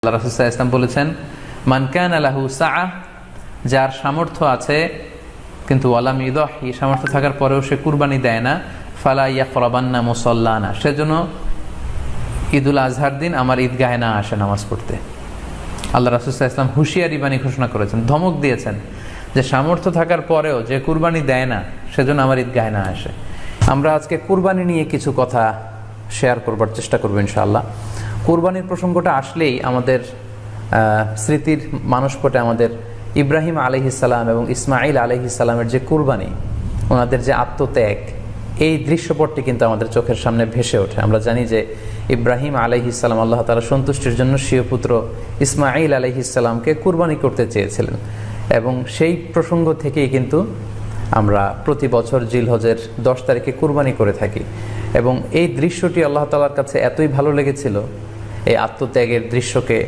আল্লাহ রাসূল সাল্লাল্লাহু আলাইহি ওয়াসাল্লাম বলেছেন, মান কানা লাহু সাআ, যার সামর্থ্য আছে কিন্তু ওয়ালাম ইউদাহি, সামর্থ্য থাকার পরেও সে কুরবানি দেয় না, ফালা ইয়াকরাবান্না মুসাল্লানা, সেজন্য ঈদুল আজহার দিন আমার ঈদগাহে না আসে নামাজ পড়তে। আল্লাহ রাসূল সাল্লাল্লাহু আলাইহি ওয়াসাল্লাম হুঁশিয়ারি বাণী ঘোষণা করেছেন, ধমক দিয়েছেন যে সামর্থ্য থাকার পরেও যে কুরবানি দেয় না সেজন্য আমার ঈদগাহে না আসে। আমরা আজকে কুরবানি নিয়ে কিছু কথা শেয়ার করবার চেষ্টা করব ইনশাআল্লাহ। কুরবানির প্রসঙ্গটা আসলেই আমাদের স্মৃতির মানসপটে আমাদের ইব্রাহিম আলাইহিস সালাম এবং ইসমাঈল আলাইহিস সালামের যে কুরবানি, ওনাদের যে আত্মত্যাগ, এই দৃশ্যপটটি কিন্তু আমাদের চোখের সামনে ভেসে ওঠে। আমরা জানি যে ইব্রাহিম আলাইহিস সালাম আল্লাহ তাআলা সন্তুষ্টির জন্য স্বীয় পুত্র ইসমাঈল আলাইহিস সালামকে কুরবানি করতে চেয়েছিলেন, এবং সেই প্রসঙ্গ থেকেই কিন্তু আমরা প্রতি বছর জিলহজের 10 তারিখে কুরবানি করে থাকি। এবং এই দৃশ্যটি আল্লাহ তাআলার কাছে এতই ভালো লেগেছিল, এই আত্মত্যাগের দৃশ্যকে